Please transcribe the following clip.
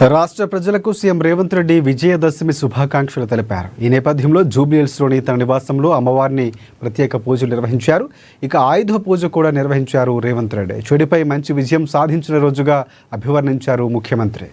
రాష్ట్ర ప్రజలకు సీఎం రేవంత్ రెడ్డి విజయదశమి శుభాకాంక్షలు తెలిపారు. ఈ నేపథ్యంలో జూబ్లీహిల్స్లోని తన నివాసంలో అమ్మవారిని ప్రత్యేక పూజలు నిర్వహించారు. ఇక ఆయుధ పూజ కూడా నిర్వహించారు రేవంత్ రెడ్డి. చెడుపై మంచి విజయం సాధించిన రోజుగా అభివర్ణించారు ముఖ్యమంత్రి.